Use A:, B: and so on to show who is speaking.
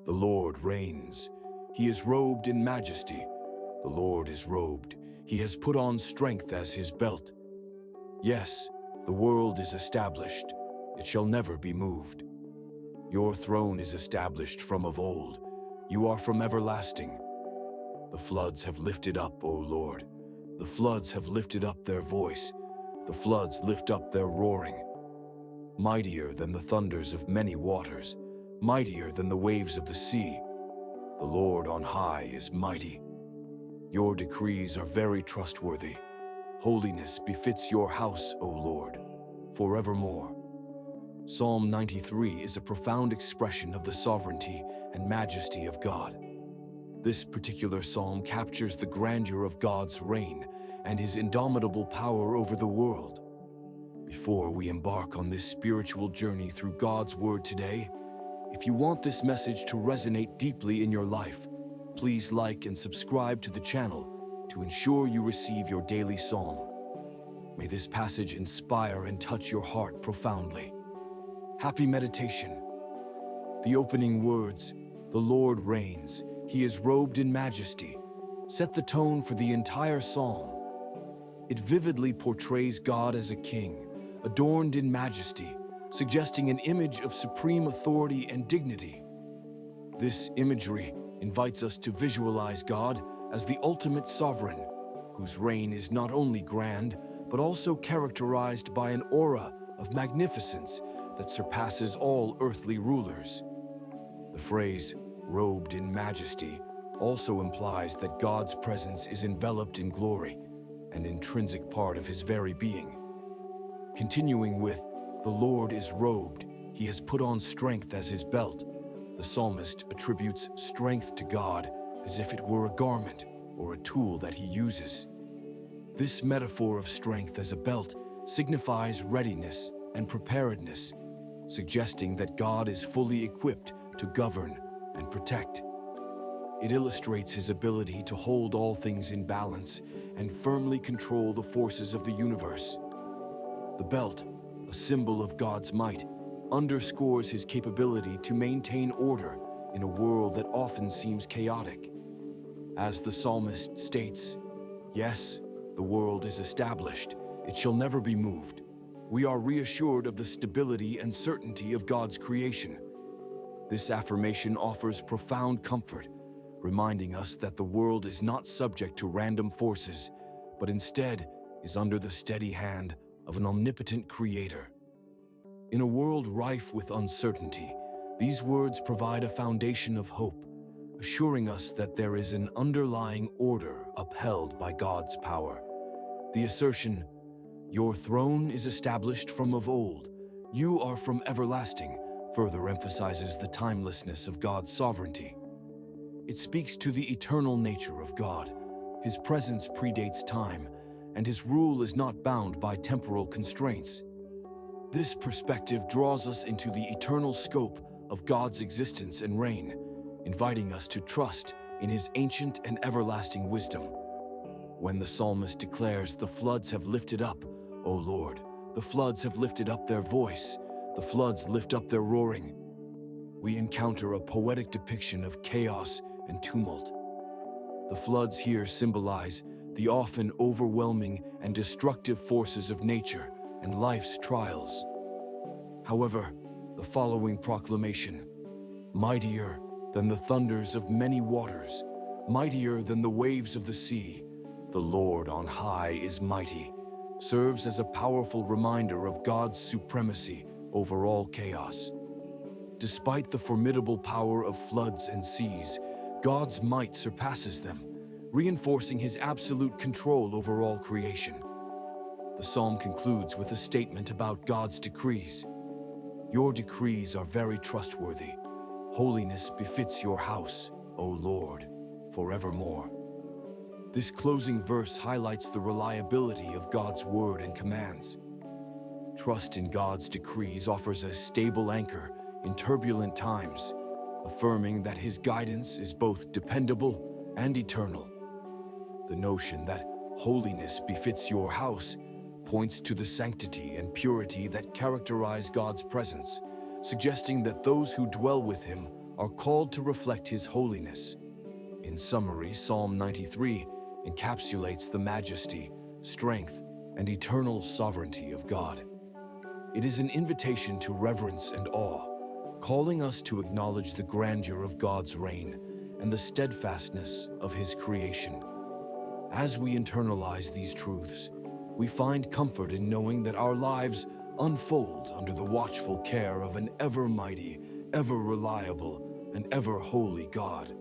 A: The Lord reigns. He is robed in majesty. The Lord is robed. He has put on strength as his belt. Yes, the world is established. It shall never be moved. Your throne is established from of old. You are from everlasting. The floods have lifted up, O Lord. The floods have lifted up their voice. The floods lift up their roaring. Mightier than the thunders of many waters, mightier than the waves of the sea. The Lord on high is mighty. Your decrees are very trustworthy. Holiness befits your house, O Lord, forevermore. Psalm 93 is a profound expression of the sovereignty and majesty of God. This particular psalm captures the grandeur of God's reign and his indomitable power over the world. Before we embark on this spiritual journey through God's Word today, if you want this message to resonate deeply in your life, please like and subscribe to the channel to ensure you receive your daily psalm. May this passage inspire and touch your heart profoundly. Happy meditation. The opening words, "The Lord reigns, he is robed in majesty," set the tone for the entire psalm. It vividly portrays God as a king, adorned in majesty, suggesting an image of supreme authority and dignity. This imagery invites us to visualize God as the ultimate sovereign, whose reign is not only grand, but also characterized by an aura of magnificence that surpasses all earthly rulers. The phrase, "robed in majesty," also implies that God's presence is enveloped in glory, an intrinsic part of his very being. Continuing with, "The Lord is robed, he has put on strength as his belt," the psalmist attributes strength to God as if it were a garment or a tool that he uses. This metaphor of strength as a belt signifies readiness and preparedness, suggesting that God is fully equipped to govern and protect. It illustrates his ability to hold all things in balance and firmly control the forces of the universe. The belt, a symbol of God's might, underscores his capability to maintain order in a world that often seems chaotic. As the psalmist states, "Yes, the world is established, it shall never be moved." We are reassured of the stability and certainty of God's creation. This affirmation offers profound comfort, reminding us that the world is not subject to random forces, but instead is under the steady hand of an omnipotent creator. In a world rife with uncertainty, these words provide a foundation of hope, assuring us that there is an underlying order upheld by God's power. The assertion, "Your throne is established from of old, you are from everlasting," further emphasizes the timelessness of God's sovereignty. It speaks to the eternal nature of God. His presence predates time, and his rule is not bound by temporal constraints. This perspective draws us into the eternal scope of God's existence and reign, inviting us to trust in his ancient and everlasting wisdom. When the psalmist declares, "The floods have lifted up, O Lord, the floods have lifted up their voice, the floods lift up their roaring," we encounter a poetic depiction of chaos and tumult. The floods here symbolize the often overwhelming and destructive forces of nature and life's trials. However, the following proclamation, "Mightier than the thunders of many waters, mightier than the waves of the sea, the Lord on high is mighty," serves as a powerful reminder of God's supremacy over all chaos. Despite the formidable power of floods and seas, God's might surpasses them, reinforcing his absolute control over all creation. The psalm concludes with a statement about God's decrees. "Your decrees are very trustworthy. Holiness befits your house, O Lord, forevermore." This closing verse highlights the reliability of God's word and commands. Trust in God's decrees offers a stable anchor in turbulent times, affirming that his guidance is both dependable and eternal. The notion that holiness befits your house points to the sanctity and purity that characterize God's presence, suggesting that those who dwell with him are called to reflect His holiness. In summary, Psalm 93 encapsulates the majesty, strength, and eternal sovereignty of God. It is an invitation to reverence and awe, calling us to acknowledge the grandeur of God's reign and the steadfastness of His creation. As we internalize these truths, we find comfort in knowing that our lives unfold under the watchful care of an ever-mighty, ever-reliable, and ever-holy God.